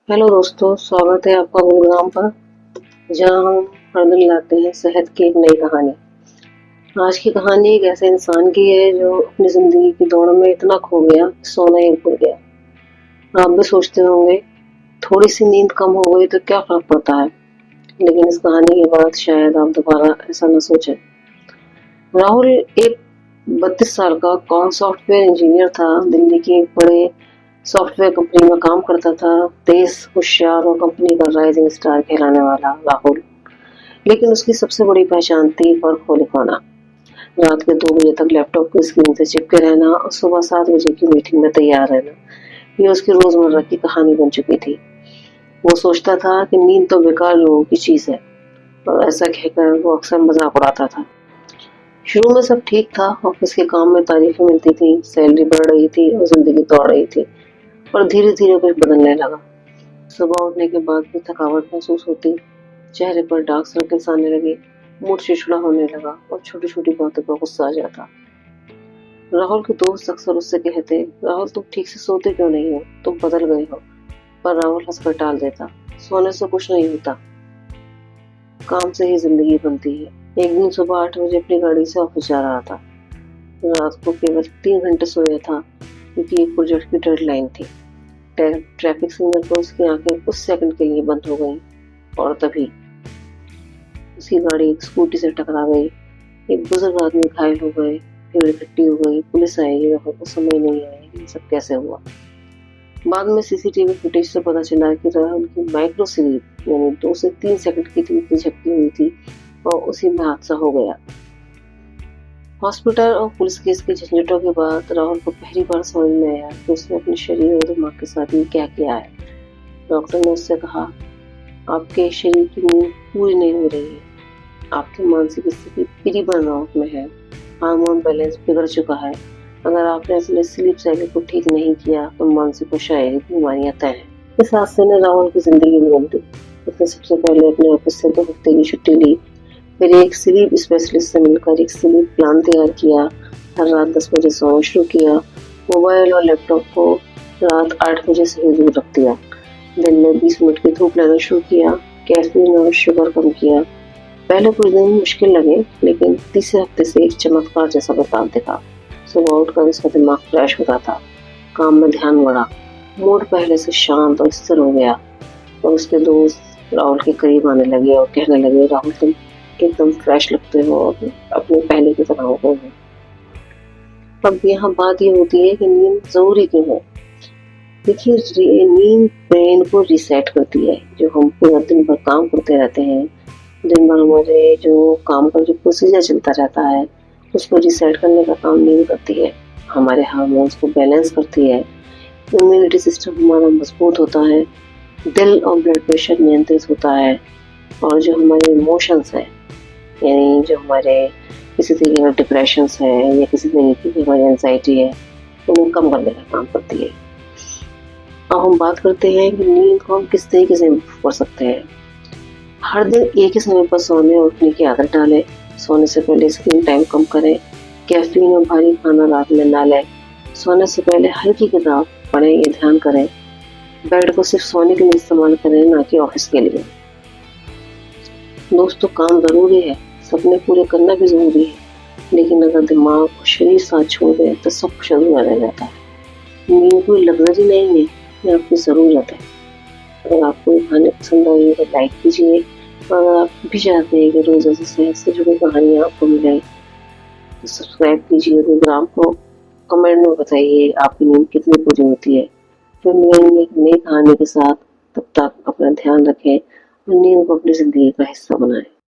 Hello दोस्तों, स्वागत है आपका गुरुग्राम पर, जहां हम हर दिन लाते हैं सेहत की एक नई कहानी। आज की कहानी एक ऐसे इंसान की है जो अपनी जिंदगी की दौड़ में इतना खो गया कि सोना ही भूल गया। आप भी सोचते होंगे थोड़ी सी नींद कम हो गई तो क्या फर्क पड़ता है, लेकिन इस कहानी के बाद शायद आप दोबारा ऐसा न सोचें। राहुल एक 32 साल का सॉफ्टवेयर इंजीनियर था। दिल्ली की एक बड़े सॉफ्टवेयर कंपनी में काम करता था। तेज, होशियार और कंपनी का राइजिंग स्टार कहलाने वाला राहुल। लेकिन उसकी सबसे बड़ी पहचान थी वर्कहोलिक होना। रात के 2 बजे तक लैपटॉप की स्क्रीन से चिपके रहना और सुबह 7 बजे की मीटिंग में तैयार रहना, ये उसकी रोजमर्रा की कहानी बन चुकी थी। वो सोचता था कि नींद तो बेकार लोगों की चीज है, और ऐसा कहकर वो अक्सर मजाक उड़ाता था। शुरू में सब ठीक था। ऑफिस के काम में तारीफें मिलती थी, सैलरी बढ़ रही थी और जिंदगी दौड़ रही थी। पर धीरे धीरे कुछ बदलने लगा। सुबह उठने के बाद भी थकावट महसूस होती, चेहरे पर डार्क सर्कल्स आने लगे, मूड चिड़चिड़ा होने लगा और छोटी छोटी बातों पर गुस्सा आ जाता। राहुल के दोस्त अक्सर उससे कहते, राहुल तुम ठीक से सोते क्यों नहीं हो, तुम बदल गए हो। पर राहुल हंसकर टाल देता, सोने से कुछ नहीं होता, काम से ही जिंदगी बनती है। एक दिन सुबह 8 बजे अपनी गाड़ी से ऑफिस जा रहा था। रात को केवल 3 घंटे सोया था, क्योंकि एक प्रोजेक्ट की डेडलाइन थी। ट्रैफिक सिग्नल पर उसकी आंखें कुछ सेकंड के लिए बंद हो गईं, और तभी उसकी गाड़ी एक स्कूटी से टकरा गई। एक बुजुर्ग आदमी घायल हो गए, भीड़ इकट्ठी हो गई, पुलिस आई। राहुल को समझ नहीं आया कि ये सब कैसे हुआ। बाद में सीसीटीवी फुटेज से पता चला कि राहुल की माइक्रो स्लीप यानी 2 से 3 सेकंड की थी, झपकी हुई थी और उसी में हादसा हो गया। हॉस्पिटल और पुलिस केस के झंझटों के बाद राहुल को पहली बार समझ में आया कि उसने अपने शरीर और दिमाग के साथ ये क्या किया है। डॉक्टर ने उससे कहा, आपके शरीर की नींद पूरी नहीं हो रही है, आपकी मानसिक स्थिति प्री बर्नआउट में है, हार्मोन बैलेंस बिगड़ चुका है। अगर आपने अपने स्लीप साइकिल को ठीक नहीं किया तो मानसिक और शारीरिक बीमारियां तय हैं। इस हादसे ने राहुल की जिंदगी बदल दी। उसने सबसे पहले अपने ऑफिस से 2 हफ्ते की छुट्टी ली, फिर एक स्लीप स्पेशलिस्ट से मिलकर एक स्लीप प्लान तैयार किया। हर रात 10 बजे सोना शुरू किया। मोबाइल और लैपटॉप को रात 8 बजे से ही दूर रख दिया। दिन में 20 मिनट की धूप लेना शुरू किया। कैफीन और शुगर कम किया। पहले कुछ दिन मुश्किल लगे, लेकिन तीसरे हफ्ते से एक चमत्कार जैसा बदलाव दिखा। सुबह उठकर उसका दिमाग फ्रेश होता था, काम में ध्यान बढ़ा, मूड पहले से शांत और स्थिर हो गया। और उसके दोस्त राहुल के करीब आने लगे और कहने लगे, राहुल तुम एकदम फ्रेश लगते हो और अपने पहले की तरह हो गए। अब यहाँ बात ये होती है कि नींद जरूरी क्यों है। देखिए, नींद ब्रेन को रिसेट करती है। जो हम पूरा दिन भर काम करते रहते हैं, दिन भर हमारे जो काम का जो प्रोसीजर चलता रहता है, उसको रिसेट करने का काम नींद करती है। हमारे हार्मोन्स को बैलेंस करती है, इम्यूनिटी सिस्टम हमारा मजबूत होता है, दिल और ब्लड प्रेशर नियंत्रित होता है, और जो हमारे इमोशंस है, यानी जो हमारे किसी तरीके का डिप्रेशन है या किसी तरीके की हमारी एंजाइटी है, उन्हें कम करने का काम करती है। अब हम बात करते हैं कि नींद को हम किस तरीके से इम्प्रूव कर सकते हैं। हर दिन एक ही समय पर सोने और उठने की आदत डालें। सोने से पहले स्क्रीन टाइम कम करें। कैफीन और भारी खाना रात में ना लें। सोने से पहले हल्की किताब पढ़ें या ध्यान करें। बेड को सिर्फ सोने के लिए इस्तेमाल करें, ना कि ऑफिस के लिए। दोस्तों, काम जरूरी है, सपने पूरे करना भी जरूरी है, लेकिन अगर दिमाग और शरीर साथ छोड़ दे तो सब कुछ अधूरा रह जाता है। नींद कोई लग्जरी नहीं है, ये आपकी जरूरत है। अगर आपको ये कहानी पसंद आई तो लाइक कीजिए, और अगर आप भी चाहते हैं कि रोज ऐसे सेहत से जुड़ी कहानियाँ आपको मिले तो सब्सक्राइब कीजिए गुरुग्राम को। कमेंट में बताइए आपकी नींद कितनी पूरी होती है। फिर मिलेंगे एक नई कहानी के साथ। तब तक अपना ध्यान रखें और नींद को अपनी जिंदगी का हिस्सा बनाएं।